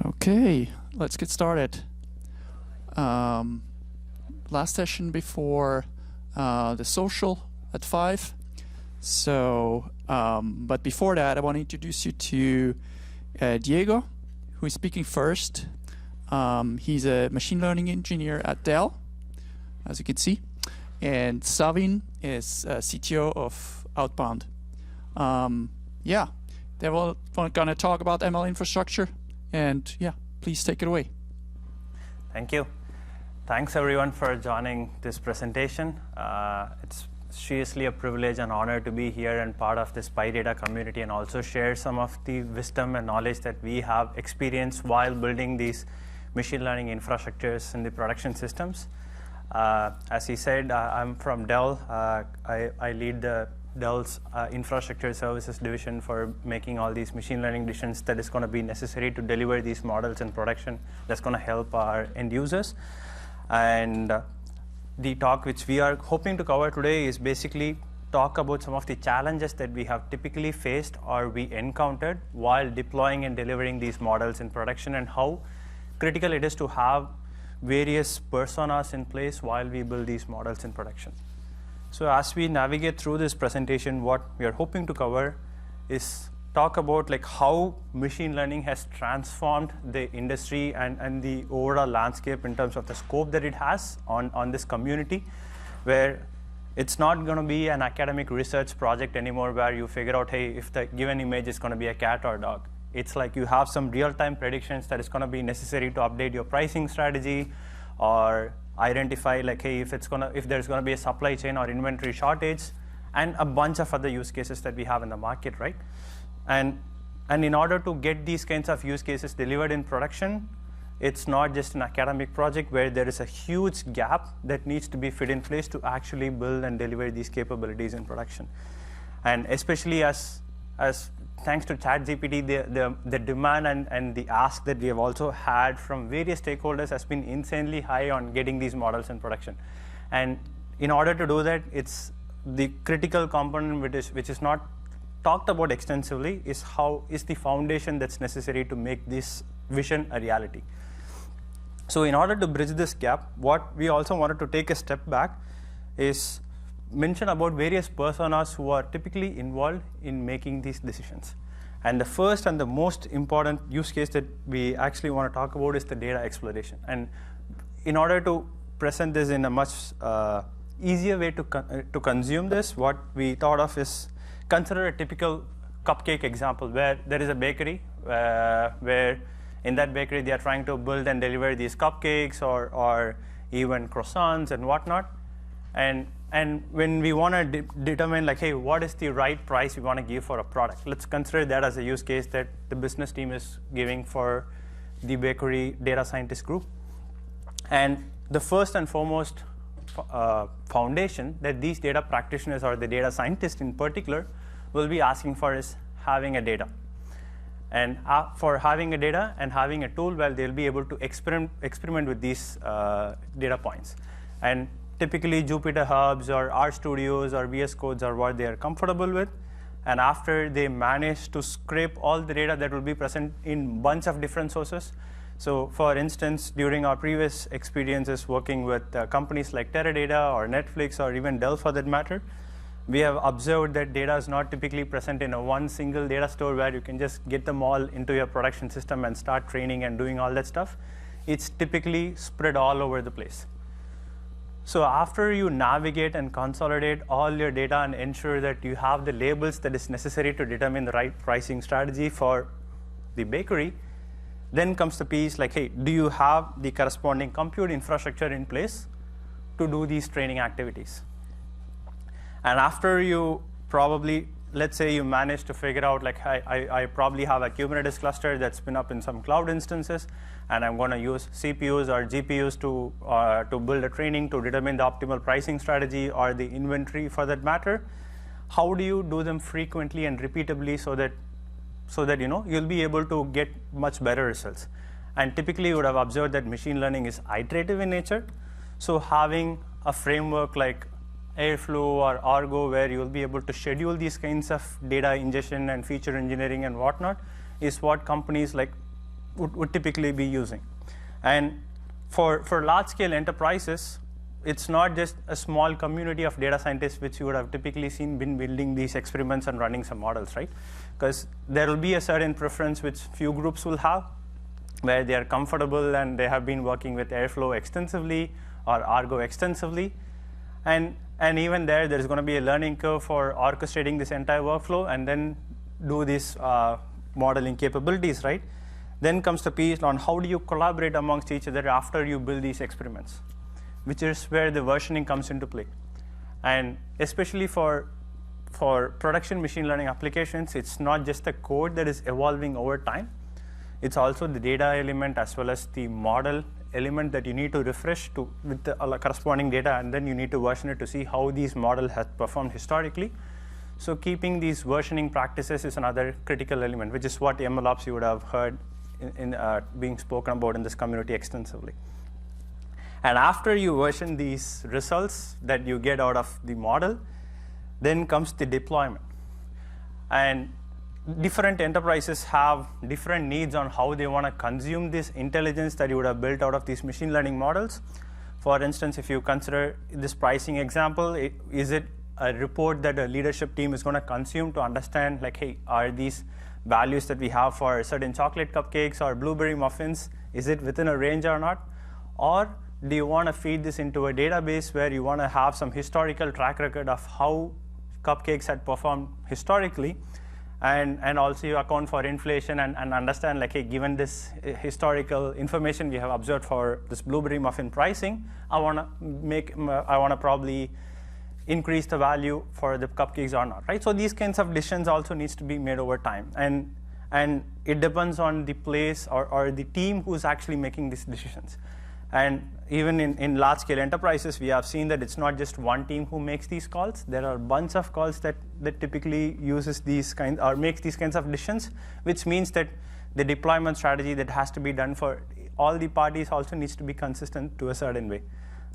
Okay, let's get started. Last session before the social at 5. So, but before that, I want to introduce you to Diego, who is speaking first. He's a machine learning engineer at Dell, as you can see. And Savin is CTO of Outbound. Yeah, they're going to talk about ML infrastructure. And yeah, please take it away. Thank you. Thanks everyone for joining this presentation. It's seriously a privilege and honor to be here and part of this PyData community and also share some of the wisdom and knowledge that we have experienced while building these machine learning infrastructures in the production systems. As he said, I'm from Dell. I lead the Dell's infrastructure services division for making all these machine learning decisions that is going to be necessary to deliver these models in production that's going to help our end users. And the talk which we are hoping to cover today is basically talk about some of the challenges that we have typically faced or we encountered while deploying and delivering these models in production and how critical it is to have various personas in place while we build these models in production. So as we navigate through this presentation, what we are hoping to cover is talk about like how machine learning has transformed the industry and the overall landscape in terms of the scope that it has on this community, where it's not going to be an academic research project anymore where you figure out, hey, if the given image is going to be a cat or a dog. It's like you have some real-time predictions that is going to be necessary to update your pricing strategy or identify like, hey, if there's going to be a supply chain or inventory shortage, and a bunch of other use cases that we have in the market, right? And in order to get these kinds of use cases delivered in production, it's not just an academic project where there is a huge gap that needs to be fit in place to actually build and deliver these capabilities in production. And especially as thanks to ChatGPT, the demand and the ask that we have also had from various stakeholders has been insanely high on getting these models in production. And in order to do that, it's the critical component which is not talked about extensively is the foundation that's necessary to make this vision a reality. So in order to bridge this gap, what we also wanted to take a step back is mention about various personas who are typically involved in making these decisions. And the first and the most important use case that we actually want to talk about is the data exploration. And in order to present this in a much easier way to consume this, what we thought of is consider a typical cupcake example where there is a bakery where in that bakery they are trying to build and deliver these cupcakes or even croissants and whatnot. And when we want to determine like, hey, what is the right price we want to give for a product? Let's consider that as a use case that the business team is giving for the bakery data scientist group. And the first and foremost foundation that these data practitioners or the data scientists in particular will be asking for is having a data. And for having a data and having a tool where they'll be able to experiment with these data points. And typically, Jupyter Hubs or RStudios or VS Codes are what they are comfortable with. And after they manage to scrape all the data that will be present in a bunch of different sources. So for instance, during our previous experiences working with companies like Teradata or Netflix or even Dell for that matter, we have observed that data is not typically present in a one single data store where you can just get them all into your production system and start training and doing all that stuff. It's typically spread all over the place. So after you navigate and consolidate all your data and ensure that you have the labels that is necessary to determine the right pricing strategy for the bakery, then comes the piece like, hey, do you have the corresponding compute infrastructure in place to do these training activities? And after you probably, let's say you manage to figure out like, I probably have a Kubernetes cluster that's been up in some cloud instances, and I'm going to use CPUs or GPUs to build a training to determine the optimal pricing strategy or the inventory for that matter. How do you do them frequently and repeatably so that you'll be able to get much better results? And typically you would have observed that machine learning is iterative in nature. So having a framework like Airflow or Argo where you'll be able to schedule these kinds of data ingestion and feature engineering and whatnot is what companies like would typically be using. And for large-scale enterprises, it's not just a small community of data scientists which you would have typically seen been building these experiments and running some models, right? Because there will be a certain preference which few groups will have, where they are comfortable and they have been working with Airflow extensively or Argo extensively. And even there's going to be a learning curve for orchestrating this entire workflow and then do these modeling capabilities, right? Then comes the piece on how do you collaborate amongst each other after you build these experiments, which is where the versioning comes into play. And especially for production machine learning applications, it's not just the code that is evolving over time. It's also the data element as well as the model element that you need to refresh with the corresponding data, and then you need to version it to see how these models have performed historically. So keeping these versioning practices is another critical element, which is what MLOps you would have heard in being spoken about in this community extensively. And after you version these results that you get out of the model, then comes the deployment. And different enterprises have different needs on how they want to consume this intelligence that you would have built out of these machine learning models. For instance, if you consider this pricing example, is it a report that a leadership team is going to consume to understand, like, hey, are these values that we have for certain chocolate cupcakes or blueberry muffins, is it within a range or not? Or do you want to feed this into a database where you want to have some historical track record of how cupcakes had performed historically, and also you account for inflation and understand, like, hey, given this historical information we have observed for this blueberry muffin pricing, I want to probably increase the value for the cupcakes or not, right? So these kinds of decisions also needs to be made over time, and it depends on the place or the team who's actually making these decisions. And even in large-scale enterprises, we have seen that it's not just one team who makes these calls. There are a bunch of calls that typically uses these kinds or makes these kinds of decisions, which means that the deployment strategy that has to be done for all the parties also needs to be consistent to a certain way,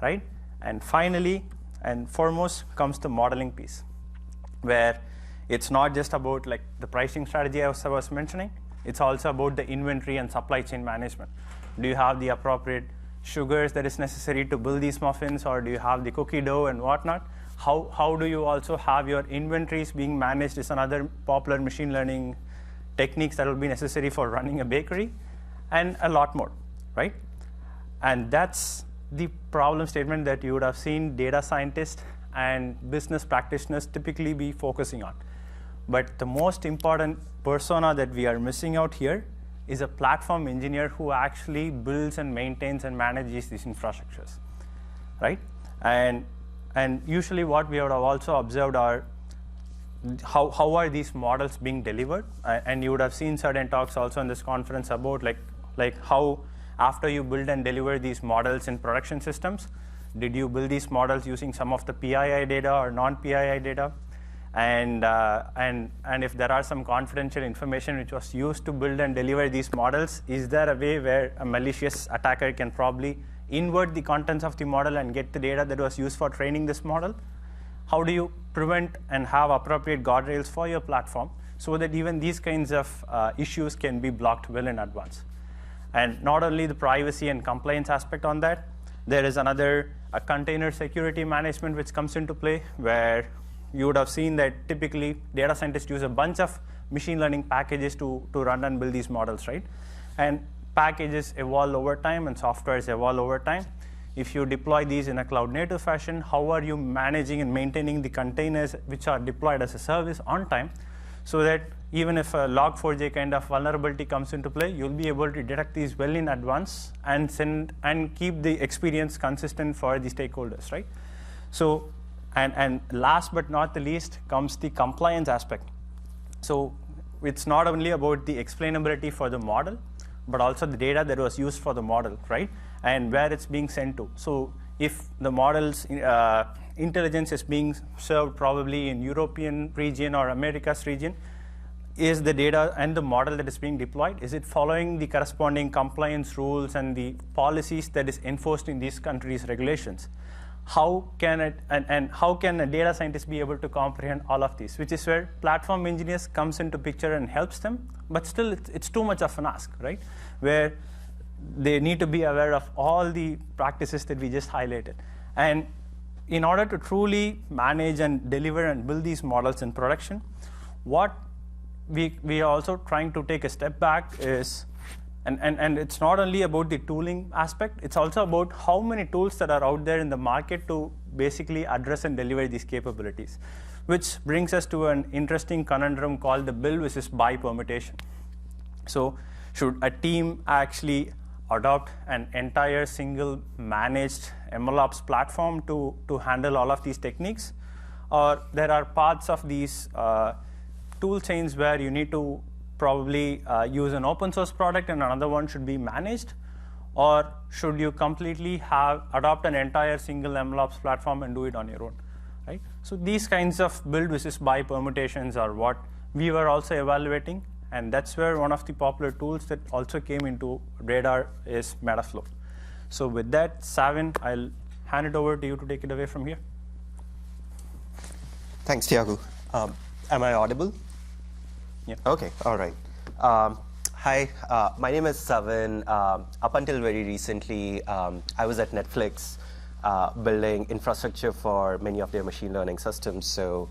right? And finally, and foremost, comes the modeling piece, where it's not just about like the pricing strategy I was mentioning. It's also about the inventory and supply chain management. Do you have the appropriate sugars that is necessary to build these muffins, or do you have the cookie dough and whatnot? How do you also have your inventories being managed is another popular machine learning techniques that will be necessary for running a bakery, and a lot more, right? And that's the problem statement that you would have seen data scientists and business practitioners typically be focusing on. But the most important persona that we are missing out here is a platform engineer who actually builds and maintains and manages these infrastructures, right? And usually what we would have also observed are how are these models being delivered? And you would have seen certain talks also in this conference about like how after you build and deliver these models in production systems, did you build these models using some of the PII data or non-PII data? And if there are some confidential information which was used to build and deliver these models, is there a way where a malicious attacker can probably invert the contents of the model and get the data that was used for training this model? How do you prevent and have appropriate guardrails for your platform so that even these kinds of issues can be blocked well in advance? And not only the privacy and compliance aspect on that, there is another container security management which comes into play, where you would have seen that typically data scientists use a bunch of machine learning packages to run and build these models, right? And packages evolve over time and softwares evolve over time. If you deploy these in a cloud native fashion, how are you managing and maintaining the containers which are deployed as a service on time, so that even if a log4j kind of vulnerability comes into play, you'll be able to detect these well in advance and send and keep the experience consistent for the stakeholders, right? So, and last but not the least comes the compliance aspect. So it's not only about the explainability for the model, but also the data that was used for the model, right? And where it's being sent to. So if the model's intelligence is being served probably in European region or Americas region, is the data and the model that is being deployed, is it following the corresponding compliance rules and the policies that is enforced in these countries' regulations? how can it and how can a data scientist be able to comprehend all of these, which is where platform engineers comes into picture and helps them, but still it's too much of an ask, right? Where they need to be aware of all the practices that we just highlighted. And in order to truly manage and deliver and build these models in production, what we are also trying to take a step back is, and it's not only about the tooling aspect, it's also about how many tools that are out there in the market to basically address and deliver these capabilities, which brings us to an interesting conundrum called the build versus buy permutation. So should a team actually adopt an entire single managed MLOps platform to handle all of these techniques? Or there are parts of these tool chains where you need to probably use an open source product and another one should be managed? Or should you completely adopt an entire single MLOps platform and do it on your own, right? So these kinds of build versus buy permutations are what we were also evaluating. And that's where one of the popular tools that also came into radar is Metaflow. So with that, Savin, I'll hand it over to you to take it away from here. Thanks, Tiago. Am I audible? Yeah. OK, all right. Hi, my name is Savin. Up until very recently, I was at Netflix building infrastructure for many of their machine learning systems. So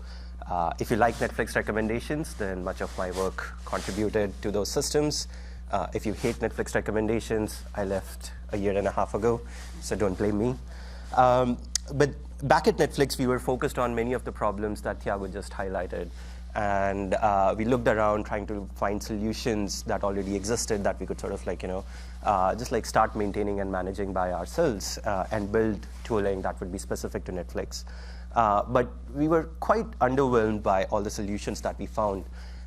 if you like Netflix recommendations, then much of my work contributed to those systems. If you hate Netflix recommendations, I left a year and a half ago, so don't blame me. But back at Netflix, we were focused on many of the problems that Tiago just highlighted. And we looked around trying to find solutions that already existed that we could sort of just start maintaining and managing by ourselves and build tooling that would be specific to Netflix. But we were quite underwhelmed by all the solutions that we found.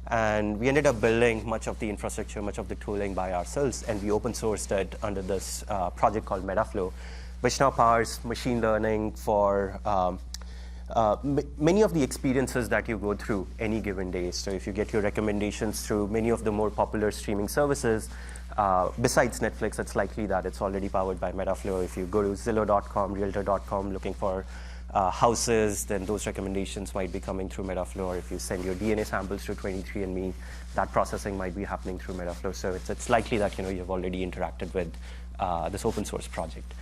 And we ended up building much of the infrastructure, much of the tooling by ourselves. And we open sourced it under this project called Metaflow, which now powers machine learning for many of the experiences that you go through any given day. So if you get your recommendations through many of the more popular streaming services, besides Netflix, it's likely that it's already powered by Metaflow. If you go to Zillow.com, Realtor.com looking for houses, then those recommendations might be coming through Metaflow. Or if you send your DNA samples to 23andMe, that processing might be happening through Metaflow. So it's likely that you've already interacted with this open source project.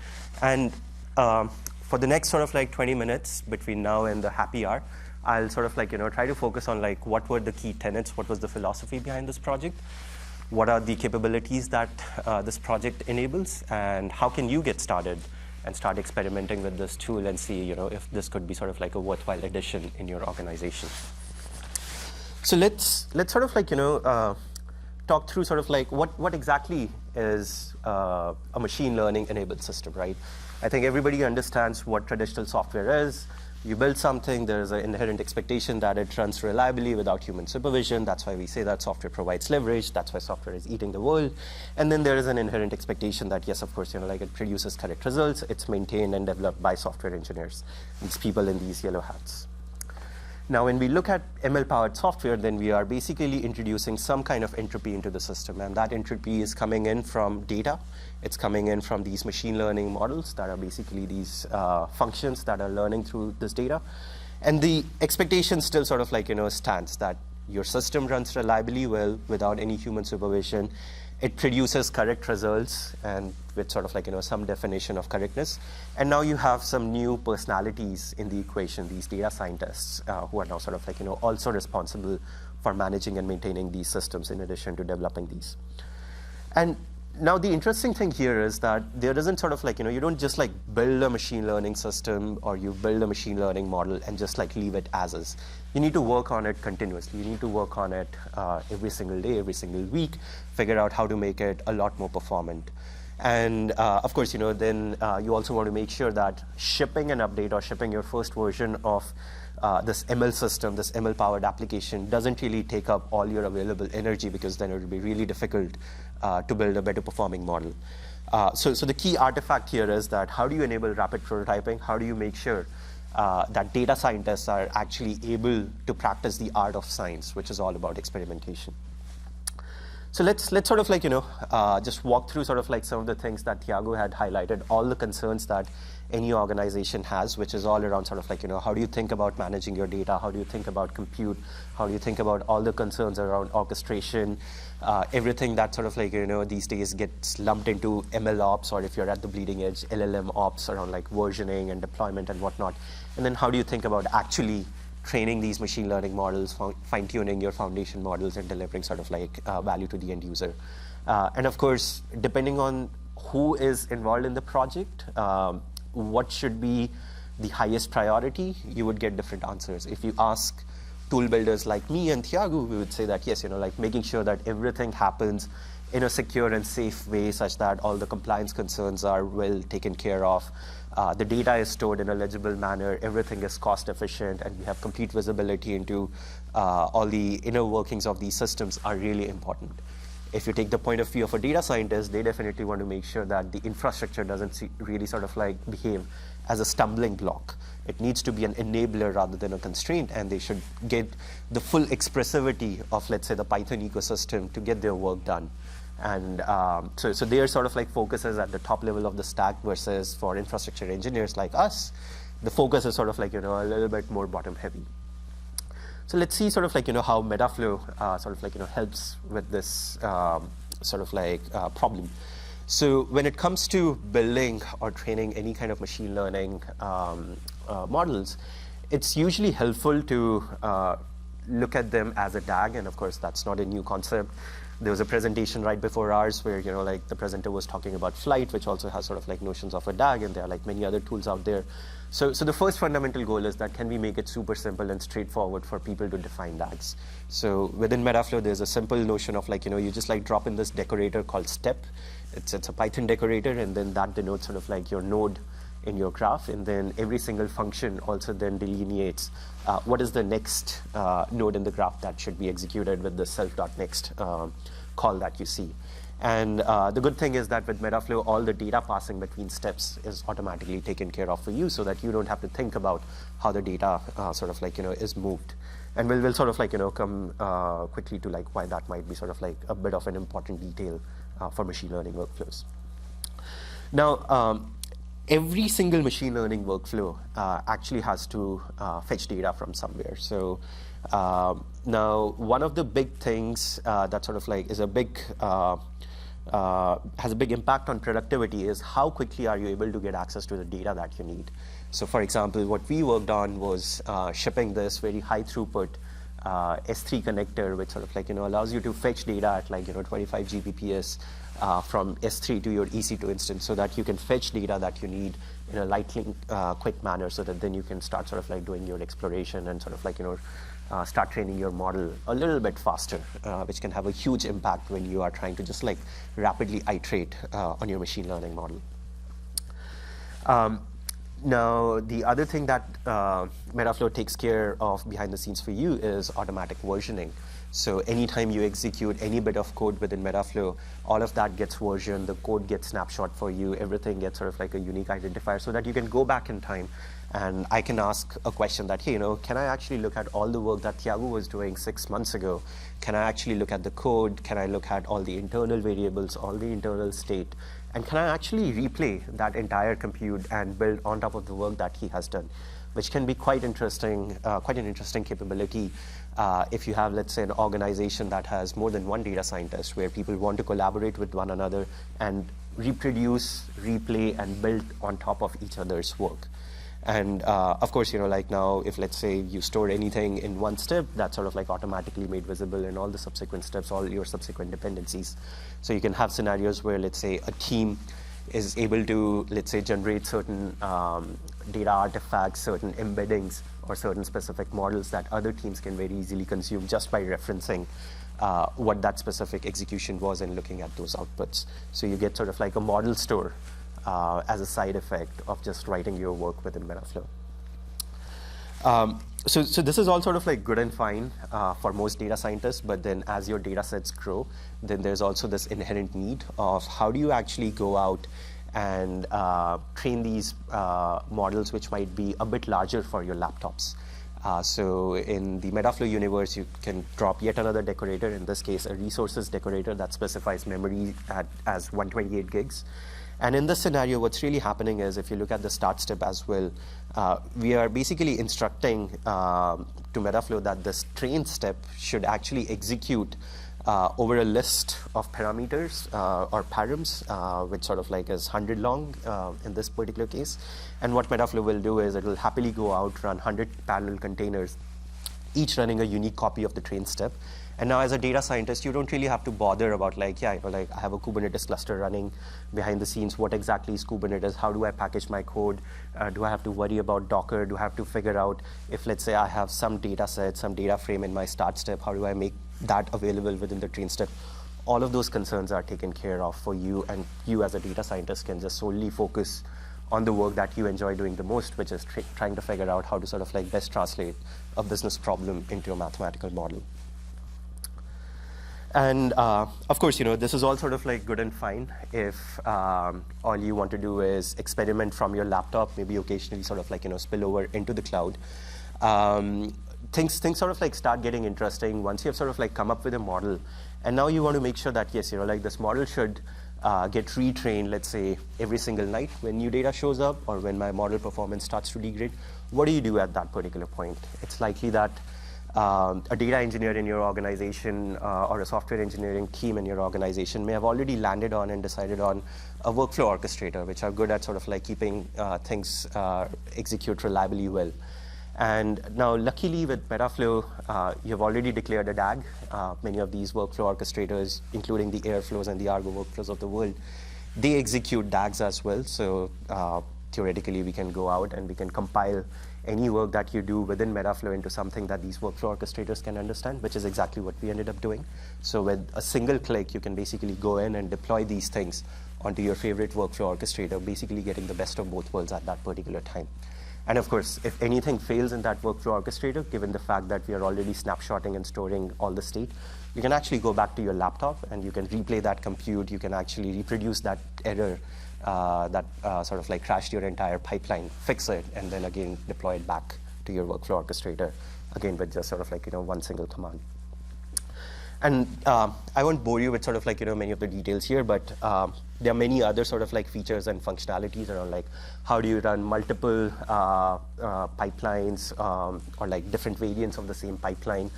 And for the next sort of 20 minutes between now and the happy hour, I'll sort of try to focus on what were the key tenets, what was the philosophy behind this project, what are the capabilities that this project enables, and how can you get started and start experimenting with this tool and see if this could be sort of a worthwhile addition in your organization. So let's sort of talk through sort of what exactly is a machine learning enabled system, right? I think everybody understands what traditional software is. You build something, there's an inherent expectation that it runs reliably without human supervision. That's why we say that software provides leverage. That's why software is eating the world. And then there is an inherent expectation that, yes, of course, it produces correct results. It's maintained and developed by software engineers, these people in these yellow hats. Now, when we look at ML-powered software, then we are basically introducing some kind of entropy into the system. And that entropy is coming in from data. It's coming in from these machine learning models that are basically these functions that are learning through this data. And the expectation still sort of stands that your system runs reliably well without any human supervision. It produces correct results and with sort of some definition of correctness. And now you have some new personalities in the equation, these data scientists who are now sort of also responsible for managing and maintaining these systems in addition to developing these. And now the interesting thing here is that there isn't sort of you don't just build a machine learning system or you build a machine learning model and just leave it as is. You need to work on it continuously. You need to work on it every single day, every single week, figure out how to make it a lot more performant. And of course, then you also want to make sure that shipping an update or shipping your first version of this ML system, this ML-powered application, doesn't really take up all your available energy, because then it would be really difficult to build a better performing model. So the key artifact here is that how do you enable rapid prototyping? How do you make sure that data scientists are actually able to practice the art of science, which is all about experimentation? So let's sort of like, just walk through sort of like some of the things that Thiago had highlighted, all the concerns that any organization has, which is all around sort of like, how do you think about managing your data? How do you think about compute? How do you think about all the concerns around orchestration? Everything that sort of like, these days gets lumped into ML ops, or if you're at the bleeding edge, LLM ops around like versioning and deployment and whatnot. And then how do you think about actually training these machine learning models, fine-tuning your foundation models, and delivering sort of like value to the end user. And of course, depending on who is involved in the project, what should be the highest priority, you would get different answers. If you ask tool builders like me and Thiago, we would say that yes, like making sure that everything happens in a secure and safe way such that all the compliance concerns are well taken care of. The data is stored in a legible manner, everything is cost efficient, and we have complete visibility into all the inner workings of these systems are really important. If you take the point of view of a data scientist, they definitely want to make sure that the infrastructure doesn't really sort of like behave as a stumbling block. It needs to be an enabler rather than a constraint, and they should get the full expressivity of, let's say, the Python ecosystem to get their work done. And so their sort of like focuses at the top level of the stack, versus for infrastructure engineers like us, the focus is sort of like, a little bit more bottom heavy. So let's see sort of like, how Metaflow sort of like, helps with this sort of like problem. So when it comes to building or training any kind of machine learning models, it's usually helpful to look at them as a DAG, and of course that's not a new concept. There was a presentation right before ours where, like the presenter was talking about Flight, which also has sort of like notions of a DAG, and there are like many other tools out there. So the first fundamental goal is that can we make it super simple and straightforward for people to define DAGs? So within Metaflow, there's a simple notion of like, you just like drop in this decorator called step. It's a Python decorator, and then that denotes sort of like your node in your graph, and then every single function also then delineates what is the next node in the graph that should be executed with the self.next call that you see. And the good thing is that with Metaflow, all the data passing between steps is automatically taken care of for you, so that you don't have to think about how the data sort of like, is moved. And we'll sort of like, come quickly to like why that might be sort of like a bit of an important detail for machine learning workflows. Now, every single machine learning workflow actually has to fetch data from somewhere. So now, one of the big things that sort of like is a big has a big impact on productivity is how quickly are you able to get access to the data that you need. So for example, what we worked on was shipping this very high throughput S3 connector, which sort of like, allows you to fetch data at like, 25 Gbps from S3 to your EC2 instance, so that you can fetch data that you need in a lightning quick manner, so that then you can start sort of like doing your exploration and sort of like, start training your model a little bit faster, which can have a huge impact when you are trying to just like rapidly iterate on your machine learning model. Now, the other thing that Metaflow takes care of behind the scenes for you is automatic versioning. So anytime you execute any bit of code within Metaflow, all of that gets versioned, the code gets snapshot for you, everything gets sort of like a unique identifier, so that you can go back in time and I can ask a question that, hey, can I actually look at all the work that Thiago was doing 6 months ago? Can I actually look at the code? Can I look at all the internal variables, all the internal state? And can I actually replay that entire compute and build on top of the work that he has done? Which can be quite interesting, quite an interesting capability if you have, let's say, an organization that has more than one data scientist, where people want to collaborate with one another and reproduce, replay, and build on top of each other's work. And of course, like now, if let's say you store anything in one step, that's sort of like automatically made visible in all the subsequent steps, all your subsequent dependencies. So you can have scenarios where, let's say, a team is able to, let's say, generate certain data artifacts, certain embeddings, or certain specific models that other teams can very easily consume just by referencing what that specific execution was and looking at those outputs. So you get sort of like a model store as a side effect of just writing your work within Metaflow. So this is all sort of like good and fine for most data scientists, but then as your data sets grow, then there's also this inherent need of how do you actually go out and train these models which might be a bit larger for your laptops. So in the Metaflow universe, you can drop yet another decorator, in this case, a resources decorator that specifies memory as 128 gigs. And in this scenario, what's really happening is, if you look at the start step as well, we are basically instructing to Metaflow that this train step should actually execute over a list of parameters or params, which sort of like is 100 long in this particular case. And what Metaflow will do is it will happily go out, run 100 parallel containers, each running a unique copy of the train step. And now, as a data scientist, you don't really have to bother about like, I have a Kubernetes cluster running behind the scenes. What exactly is Kubernetes? How do I package my code? Do I have to worry about Docker? Do I have to figure out if, let's say, I have some data set, some data frame in my start step, how do I make that available within the train step? All of those concerns are taken care of for you, and you as a data scientist can just solely focus on the work that you enjoy doing the most, which is trying to figure out how to sort of like best translate a business problem into a mathematical model. And of course, this is all sort of like good and fine if all you want to do is experiment from your laptop, maybe occasionally sort of like spill over into the cloud. Things sort of like start getting interesting once you have sort of like come up with a model, and now you want to make sure that yes, like this model should get retrained, let's say, every single night when new data shows up or when my model performance starts to degrade. What do you do at that particular point? It's likely that a data engineer in your organization or a software engineering team in your organization may have already landed on and decided on a workflow orchestrator, which are good at sort of like keeping things execute reliably well. And now, luckily, with Metaflow, you have already declared a DAG. Many of these workflow orchestrators, including the Airflows and the Argo workflows of the world, they execute DAGs as well. So theoretically, we can go out and we can compile any work that you do within Metaflow into something that these workflow orchestrators can understand, which is exactly what we ended up doing. So with a single click, you can basically go in and deploy these things onto your favorite workflow orchestrator, basically getting the best of both worlds at that particular time. And of course, if anything fails in that workflow orchestrator, given the fact that we are already snapshotting and storing all the state, you can actually go back to your laptop and you can replay that compute. You can actually reproduce that error that sort of like crashed your entire pipeline, fix it, and then again deploy it back to your workflow orchestrator, again with just sort of like one single command. And I won't bore you with sort of like many of the details here, but there are many other sort of like features and functionalities around like how do you run multiple pipelines or like different variants of the same pipeline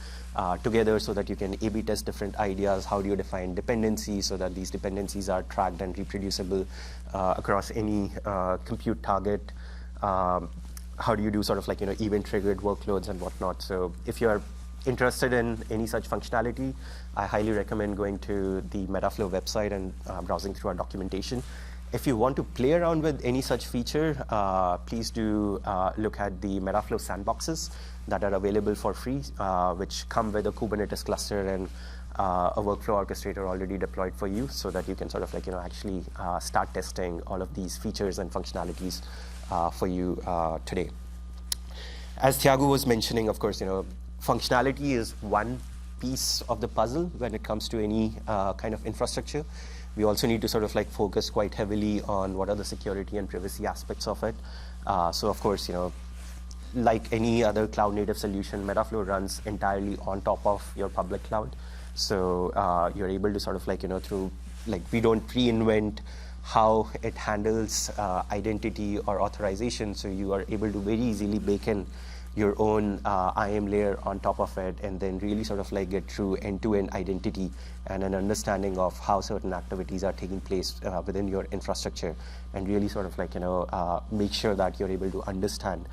together so that you can A/B test different ideas. How do you define dependencies so that these dependencies are tracked and reproducible across any compute target? How do you do sort of like event-triggered workloads and whatnot? So if you're interested in any such functionality, I highly recommend going to the Metaflow website and browsing through our documentation. If you want to play around with any such feature, please do look at the Metaflow sandboxes that are available for free, which come with a Kubernetes cluster and a workflow orchestrator already deployed for you, so that you can sort of like actually start testing all of these features and functionalities for you today. As Thiago was mentioning, of course, functionality is one piece of the puzzle when it comes to any kind of infrastructure. We also need to sort of like focus quite heavily on what are the security and privacy aspects of it. So of course, like any other cloud native solution, Metaflow runs entirely on top of your public cloud. So you're able to sort of like, through, like, we don't reinvent how it handles identity or authorization. So you are able to very easily bake in your own IAM layer on top of it, and then really sort of like get through end-to-end identity and an understanding of how certain activities are taking place within your infrastructure, and really sort of like make sure that you're able to understand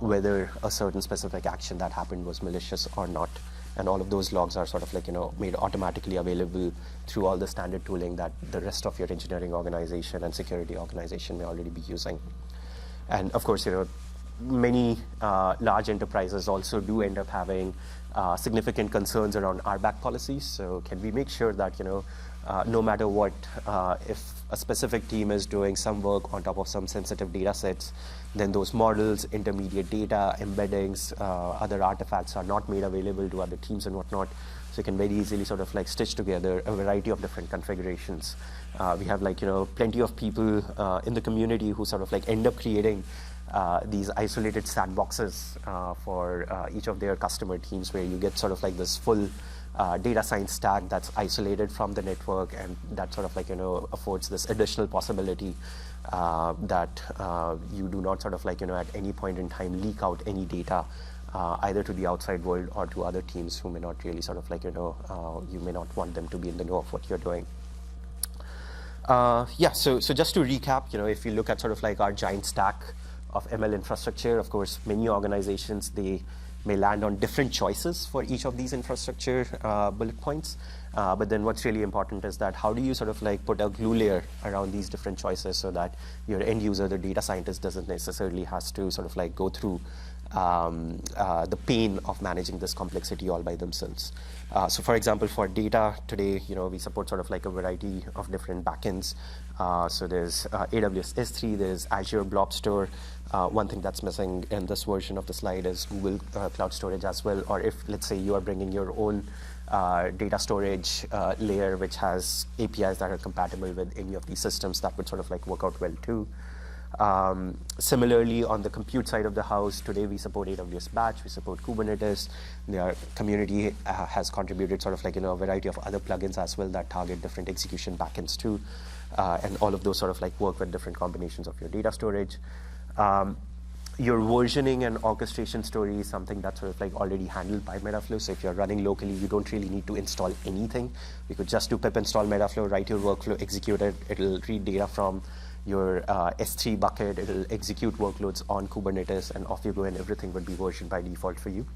whether a certain specific action that happened was malicious or not. And all of those logs are sort of like made automatically available through all the standard tooling that the rest of your engineering organization and security organization may already be using. And of course, many large enterprises also do end up having significant concerns around RBAC policies. So can we make sure that, no matter what, if a specific team is doing some work on top of some sensitive data sets, then those models, intermediate data, embeddings, other artifacts are not made available to other teams and whatnot. So you can very easily sort of like stitch together a variety of different configurations. We have like, plenty of people in the community who sort of like end up creating these isolated sandboxes for each of their customer teams, where you get sort of like this full data science stack that's isolated from the network, and that sort of like, affords this additional possibility that you do not sort of like, at any point in time leak out any data either to the outside world or to other teams who may not really sort of like, you may not want them to be in the know of what you're doing. Yeah, so just to recap, if you look at sort of like our giant stack of ML infrastructure, of course, many organizations, they may land on different choices for each of these infrastructure bullet points. But then what's really important is that how do you sort of like put a glue layer around these different choices so that your end user, the data scientist, doesn't necessarily has to sort of like go through the pain of managing this complexity all by themselves. So for example, for data today, we support sort of like a variety of different backends. So there's AWS S3, there's Azure Blob Store. One thing that's missing in this version of the slide is Google Cloud Storage as well. Or if, let's say, you are bringing your own data storage layer, which has APIs that are compatible with any of these systems, that would sort of like work out well too. Similarly, on the compute side of the house, today we support AWS Batch, we support Kubernetes. Their community has contributed sort of like, a variety of other plugins as well that target different execution backends too. And all of those sort of like work with different combinations of your data storage. Your versioning and orchestration story is something that's sort of like already handled by Metaflow. So if you're running locally, you don't really need to install anything. You could just do pip install Metaflow, write your workflow, execute it. It'll read data from your S3 bucket. It'll execute workloads on Kubernetes, and off you go, and everything would be versioned by default for you.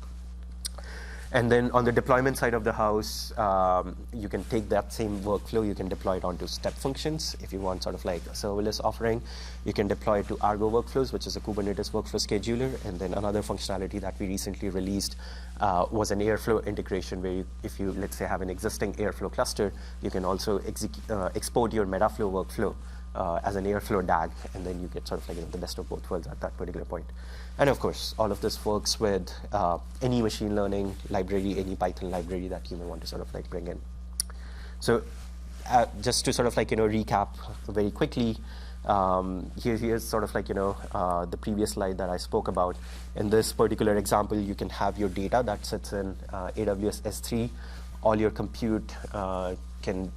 And then on the deployment side of the house, you can take that same workflow, you can deploy it onto step functions if you want sort of like a serverless offering. You can deploy it to Argo Workflows, which is a Kubernetes workflow scheduler. And then another functionality that we recently released was an Airflow integration, where if you, let's say, have an existing Airflow cluster, you can also export your Metaflow workflow as an Airflow DAG, and then you get sort of like the best of both worlds at that particular point. And of course, all of this works with any machine learning library, any Python library that you may want to sort of like bring in. So just to sort of like, recap very quickly, here's sort of like, the previous slide that I spoke about. In this particular example, you can have your data that sits in AWS S3. All your compute can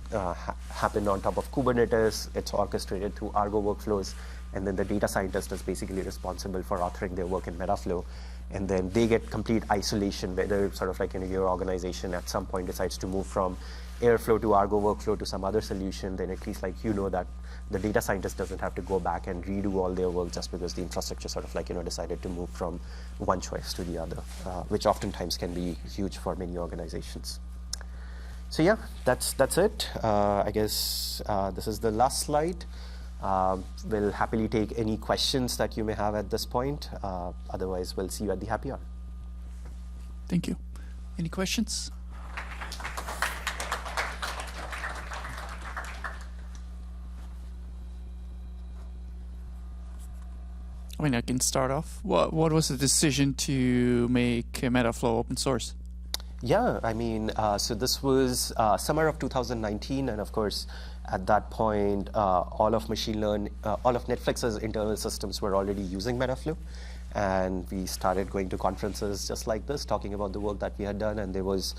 happen on top of Kubernetes. It's orchestrated through Argo workflows. And then the data scientist is basically responsible for authoring their work in Metaflow. And then they get complete isolation, whether sort of like your organization at some point decides to move from Airflow to Argo workflow to some other solution, then at least like that the data scientist doesn't have to go back and redo all their work just because the infrastructure sort of like decided to move from one choice to the other, which oftentimes can be huge for many organizations. So yeah, that's it. I guess this is the last slide. We'll happily take any questions that you may have at this point. Otherwise, we'll see you at the happy hour. Thank you. Any questions? I mean, I can start off. What was the decision to make Metaflow open source? Yeah, I mean, so this was summer of 2019, and of course, at that point, all of Netflix's internal systems were already using Metaflow, and we started going to conferences just like this, talking about the work that we had done, and there was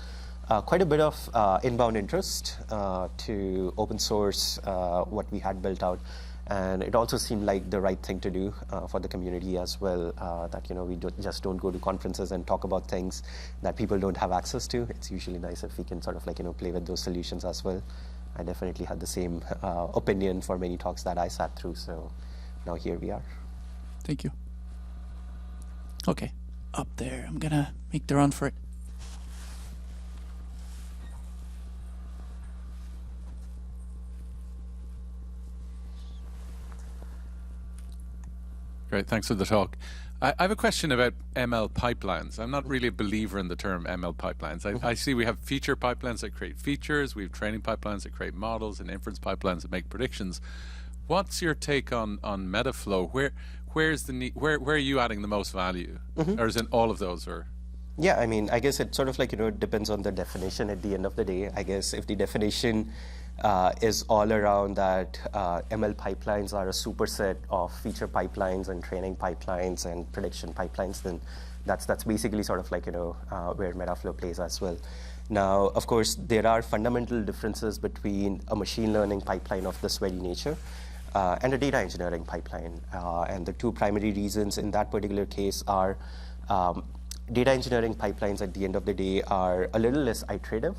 quite a bit of inbound interest to open source what we had built out. And it also seemed like the right thing to do for the community as well, that we just don't go to conferences and talk about things that people don't have access to. It's usually nice if we can sort of like play with those solutions as well. I definitely had the same opinion for many talks that I sat through, so now here we are. Thank you. Okay, up there. I'm gonna make the run for it. Great, thanks for the talk. I have a question about ML pipelines. I'm not really a believer in the term ML pipelines. I see we have feature pipelines that create features, we have training pipelines that create models, and inference pipelines that make predictions. What's your take on Metaflow? Where are you adding the most value? Or is it all of those? Or? Yeah, I mean, I guess it sort of like, it depends on the definition at the end of the day. I guess if the definition is all around that ML pipelines are a superset of feature pipelines and training pipelines and prediction pipelines. Then that's basically sort of like, where Metaflow plays as well. Now, of course, there are fundamental differences between a machine learning pipeline of this very nature and a data engineering pipeline. And the two primary reasons in that particular case are data engineering pipelines at the end of the day are a little less iterative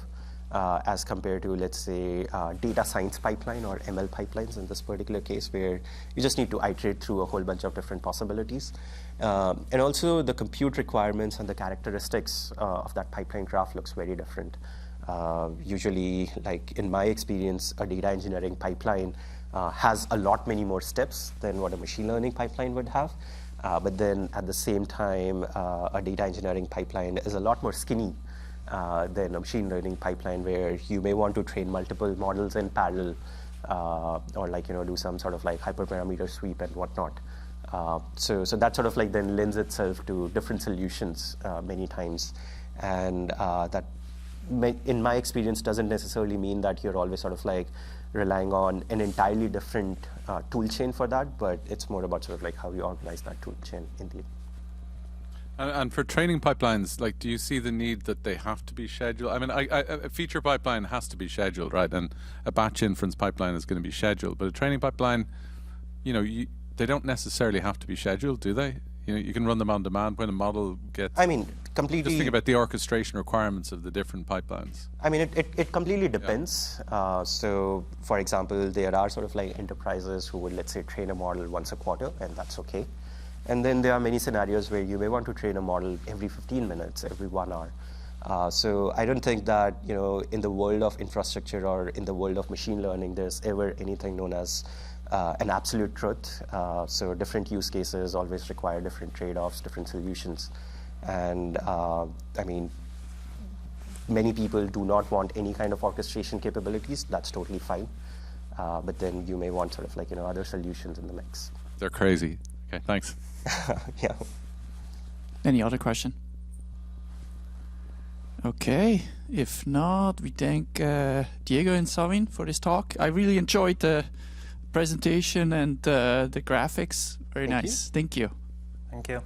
as compared to, let's say, data science pipeline or ML pipelines in this particular case, where you just need to iterate through a whole bunch of different possibilities. And also the compute requirements and the characteristics of that pipeline graph looks very different. Usually, like in my experience, a data engineering pipeline has a lot many more steps than what a machine learning pipeline would have. But then at the same time, a data engineering pipeline is a lot more skinny than a machine learning pipeline, where you may want to train multiple models in parallel, or like, do some sort of like hyperparameter sweep and whatnot. So that sort of like then lends itself to different solutions many times. And that, in my experience, doesn't necessarily mean that you're always sort of like relying on an entirely different tool chain for that, but it's more about sort of like how you organize that tool chain indeed. And for training pipelines, like, do you see the need that they have to be scheduled? I mean, a feature pipeline has to be scheduled, right? And a batch inference pipeline is going to be scheduled. But a training pipeline, they don't necessarily have to be scheduled, do they? You can run them on demand when a model gets... Completely... Just think about the orchestration requirements of the different pipelines. It completely depends. Yeah. So, for example, there are sort of like enterprises who would, let's say, train a model once a quarter, and that's okay. And then there are many scenarios where you may want to train a model every 15 minutes, every 1 hour. So I don't think that, in the world of infrastructure or in the world of machine learning, there's ever anything known as an absolute truth. So different use cases always require different trade-offs, different solutions. And many people do not want any kind of orchestration capabilities. That's totally fine. But then you may want sort of like, other solutions in the mix. They're crazy. Okay, thanks. Yeah. Any other question? Okay, if not, we thank Diego and Savin for this talk. I really enjoyed the presentation and the graphics. Very nice. Thank you. Thank you.